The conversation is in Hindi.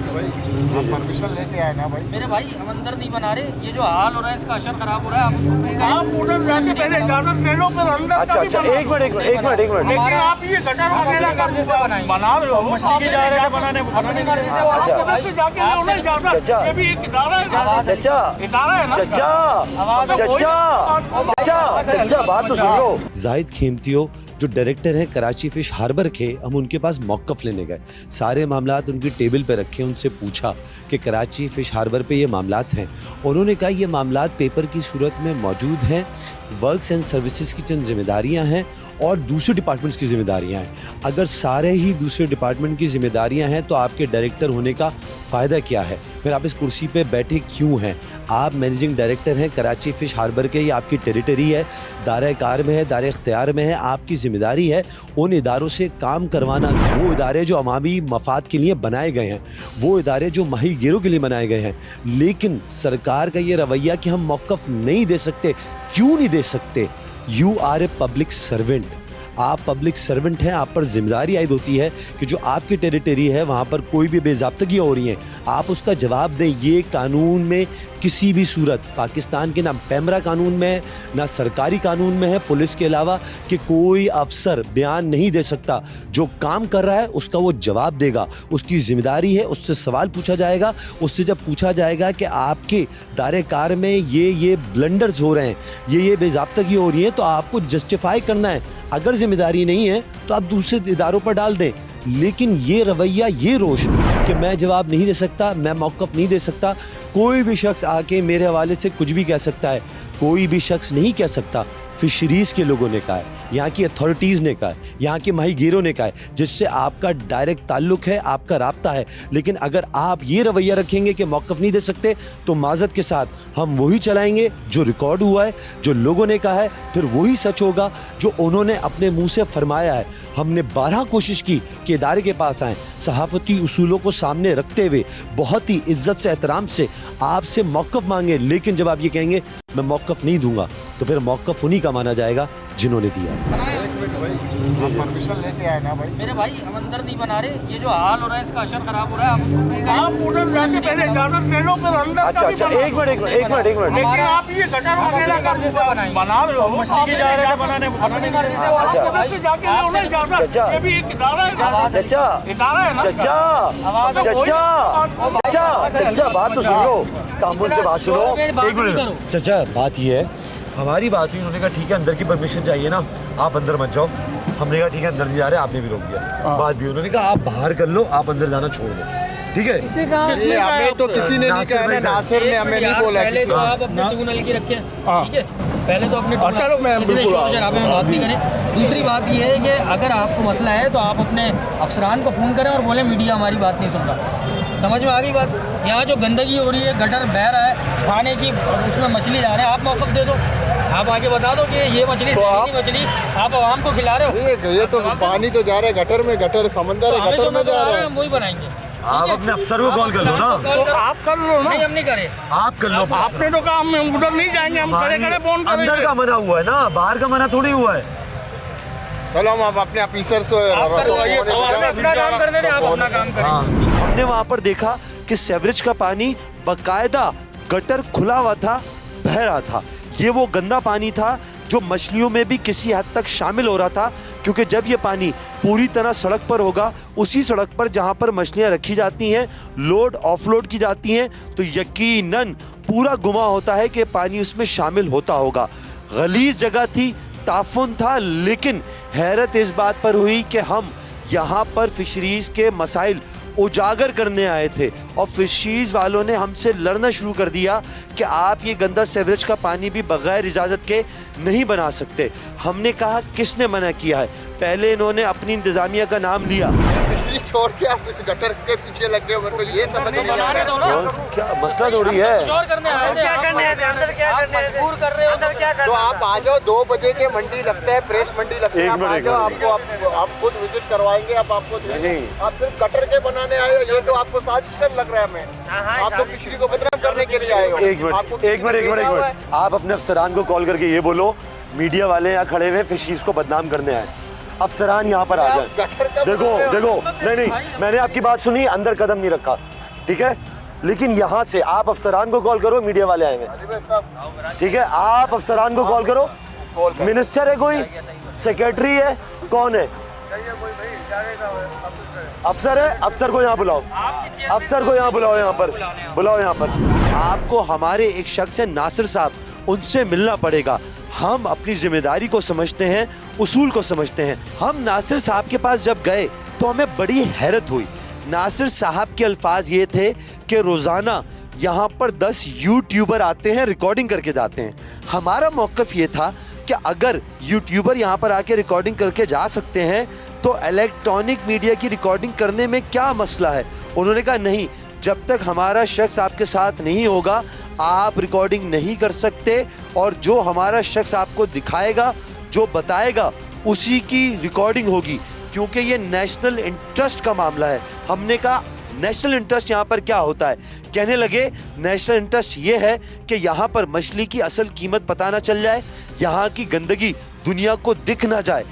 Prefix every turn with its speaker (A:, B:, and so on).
A: परमिशन लेके आए ना भाई।
B: मेरे भाई हम अंदर नहीं बना रहे, ये जो हाल हो रहा है इसका असर खराब हो रहा है।
A: आप उधर जाके पहले इजाजत ले लो, फिर अंदर
C: अच्छा अच्छा, एक मिनट।
A: लेकिन आप ये गटर वगैरह का बना रहे हो, आप जा रहे हैं बनाने
C: चाचा
A: ये भी एक इदारा है, इदारा है ना
C: चाचा बात तो सुन लो। जाहिद खेमतियो जो डायरेक्टर हैं कराची फिश हार्बर के, हम उनके पास मौक़िफ़ लेने गए, सारे मामलात उनकी टेबल पे रखे, उनसे पूछा कि कराची फिश हार्बर पे ये मामलात हैं। उन्होंने कहा ये मामलात पेपर की सूरत में मौजूद हैं, वर्क्स एंड सर्विसेज की चंद जिम्मेदारियां हैं और दूसरे डिपार्टमेंट्स की जिम्मेदारियां हैं। अगर सारे ही दूसरे डिपार्टमेंट की जिम्मेदारियां हैं तो आपके डायरेक्टर होने का फ़ायदा क्या है? फिर आप इस कुर्सी पे बैठे क्यों हैं? आप मैनेजिंग डायरेक्टर हैं कराची फ़िश हार्बर के, ये आपकी टेरिटरी है, दायरे कार में है, दायरे इख्तियार में है, आपकी ज़िम्मेदारी है उन इदारों से काम करवाना। वो इदारे जो अवामी मफाद के लिए बनाए गए हैं, वो इदारे जो माहीगीरों के लिए बनाए गए हैं। लेकिन सरकार का ये रवैया कि हम मौक़िफ़ नहीं दे सकते, क्यों नहीं दे सकते? You are a public servant, आप पब्लिक सर्वेंट हैं, आप पर जिम्मेदारी आयद होती है कि जो आपकी टेरिटरी है वहाँ पर कोई भी बेज़ाब्तगियाँ हो रही हैं, आप उसका जवाब दें। ये कानून में किसी भी सूरत पाकिस्तान के ना पैमरा कानून में है, ना सरकारी कानून में है पुलिस के अलावा, कि कोई अफसर बयान नहीं दे सकता। जो काम कर रहा है उसका वो जवाब देगा, उसकी ज़िम्मेदारी है, उससे सवाल पूछा जाएगा। उससे जब पूछा जाएगा कि आपके दायरे कार में ये ब्लंडर्स हो रहे हैं, ये बेज़ाब्तगी हो रही है, तो आपको जस्टिफाई करना है। अगर जिम्मेदारी नहीं है तो आप दूसरे इदारों पर डाल दें। लेकिन ये रवैया, ये रोश कि मैं जवाब नहीं दे सकता, मैं मौक़िफ़ नहीं दे सकता, कोई भी शख्स आके मेरे हवाले से कुछ भी कह सकता है, कोई भी शख्स नहीं कह सकता। फिशरीज़ के लोगों ने कहा है, यहाँ की अथॉरिटीज़ ने कहा है, यहाँ के माहीगीरों ने कहा है, जिससे आपका डायरेक्ट ताल्लुक़ है, आपका राब्ता है। लेकिन अगर आप ये रवैया रखेंगे कि मौक़िफ़ नहीं दे सकते, तो माज़रत के साथ हम वही चलाएंगे जो रिकॉर्ड हुआ है, जो लोगों ने कहा है, फिर वही सच होगा जो उन्होंने अपने मुंह से फरमाया है। हमने 12 कोशिश की कि इदारे के पास आएँ, सहाफ़ती उसूलों को सामने रखते हुए बहुत ही इज़्ज़त से, एहतराम से आपसे मौक़िफ़ मांगे। लेकिन जब आप ये कहेंगे मैं मौक़िफ़ नहीं दूंगा, तो फिर मौक़िफ़ उन्हीं का माना जाएगा जिन्होंने दिया।
A: परमिशन लेके आए ना भाई।
B: मेरे भाई हम अंदर नहीं बना रहे, ये जो हाल हो रहा है इसका असर खराब हो रहा है।
A: आप उधर जाके पहले इजाजत ले लो, फिर अंदर
C: अच्छा अच्छा, एक मिनट।
A: लेकिन आप ये गटर वगैरह का बना रहे हो, आप जा रहे हैं बनाने ये भी एक इदारा है, इदारा है ना
C: चाचा बात तो सुन लो, तामुल से बात सुनो। एक मिनट चाचा, बात ये है, हमारी बात हुई, उन्होंने कहा ठीक है अंदर की परमिशन चाहिए ना, आप अंदर मत जाओ। हमने कहा ठीक है अंदर नहीं जा रहे, आपने भी रोक दिया। बात भी उन्होंने कहा आप बाहर कर लो, आप अंदर जाना छोड़ दो। ठीक है,
B: इसने कहा
A: हमें तो किसी ने नहीं कहा, नासिर ने हमें नहीं बोला।
B: पहले तो आप अपने टूनल की रखें, ठीक है, पहले तो अपने इतने शोर शराबे में बात नहीं करें। दूसरी बात ये है कि अगर आपको मसला है तो आप अपने अफसरान को फ़ोन करें और बोले मीडिया हमारी बात नहीं सुन रहा। समझ में आ गई बात? यहाँ जो गंदगी हो रही है, गटर बह रहा है, खाने की उसमें मछली जा रहे हैं, आप मौक़िफ़ दे दो, आप आगे बता दो कि ये मछली सही मछली आप आवाम को खिला रहे हो।
A: ये तो पानी तो जा रहा है गटर में, गटर समंदर है, गटर में जा रहा है,
B: हम वही बनाएंगे।
C: आप अपने अफसर को कॉल कर लो ना।
A: तो आप कर लो ना।
B: नहीं हम नहीं करें,
C: आप कर लो।
A: आपने तो कहा हम उधर नहीं जाएंगे, हम खड़े फोन करेंगे।
C: अंदर का मना हुआ है ना, बाहर का मना थोड़ी हुआ है।
A: चलो हम आप अपने ऑफिसर से
B: अपना काम करने दें, आप अपना काम करें।
C: हमने वहाँ पर देखा कि सीवरेज का पानी बकायदा गटर खुला हुआ था, बह रहा था। ये वो गंदा पानी था जो मछलियों में भी किसी हद तक शामिल हो रहा था, क्योंकि जब ये पानी पूरी तरह सड़क पर होगा, उसी सड़क पर जहाँ पर मछलियाँ रखी जाती हैं, लोड ऑफलोड की जाती हैं, तो यकीनन पूरा गुमा होता है कि पानी उसमें शामिल होता होगा। गलीज जगह थी, ताफुन था, लेकिन हैरत इस बात पर हुई कि हम यहाँ पर फिशरीज़ के मसाइल उजागर करने आए थे और फिशरीज़ वालों ने हमसे लड़ना शुरू कर दिया कि आप ये गंदा सीवरेज का पानी भी बग़ैर इजाज़त के नहीं बना सकते। हमने कहा किसने मना किया है? पहले इन्होंने अपनी इंतज़ामिया का नाम लिया,
A: बिजली छोड़ के आप इस गटर के पीछे लग गए, मेरे को ये समझ नहीं आ रहा है।
C: क्या मसला थोड़ी है?
B: चोर करने आए थे, क्या करने आए थे? अंदर क्या करने आए थे? मजबूर कर रहे हो, अंदर क्या करने?
A: तो आप आ जाओ, 2 बजे के मंडी लगता है, फ्रेश मंडी लगता है, आप आ जाओ, आपको आप खुद विजिट करवाएंगे। आप आपको आप सिर्फ गटर के बनाने आए हो, ये तो आपको साजिश कर लग रहा है। मैं आप तो फिशरी को बदनाम करने के लिए आए हो।
C: एक मिनट, आप अपने अफसरान को कॉल करके ये बोलो मीडिया वाले यहाँ खड़े हुए फिशरीज़ को बदनाम करने आए। अफसरान यहाँ पर आ जाए। देखो नहीं, मैंने आपकी बात सुनी, अंदर कदम नहीं रखा। ठीक है, लेकिन यहाँ से आप अफसरान को कॉल करो, मीडिया वाले आए हैं, ठीक है, आप अफसरान को कॉल करो, मिनिस्टर है कोई, सेक्रेटरी है, कौन है, अफसर है, अफसर को यहाँ बुलाओ, अफसर को यहाँ बुलाओ, यहाँ पर बुलाओ, यहाँ पर। आपको हमारे एक शख्स है नासिर साहब, उनसे मिलना पड़ेगा। हम अपनी जिम्मेदारी को समझते हैं, उसूल को समझते हैं। हम नासिर साहब के पास जब गए तो हमें बड़ी हैरत हुई। नासिर साहब के अल्फाज ये थे कि रोज़ाना यहाँ पर 10 यूट्यूबर आते हैं, रिकॉर्डिंग करके जाते हैं। हमारा मौक़िफ़ ये था कि अगर यूट्यूबर यहाँ पर आके रिकॉर्डिंग करके जा सकते हैं तो इलेक्ट्रॉनिक मीडिया की रिकॉर्डिंग करने में क्या मसला है। उन्होंने कहा नहीं, जब तक हमारा शख्स आपके साथ नहीं होगा आप रिकॉर्डिंग नहीं कर सकते, और जो हमारा शख्स आपको दिखाएगा, जो बताएगा, उसी की रिकॉर्डिंग होगी, क्योंकि ये नेशनल इंटरेस्ट का मामला है। हमने कहा नेशनल इंटरेस्ट यहाँ पर क्या होता है। कहने लगे नेशनल इंटरेस्ट ये है कि यहाँ पर मछली की असल कीमत पता ना चल जाए, यहाँ की गंदगी दुनिया को दिख ना जाए।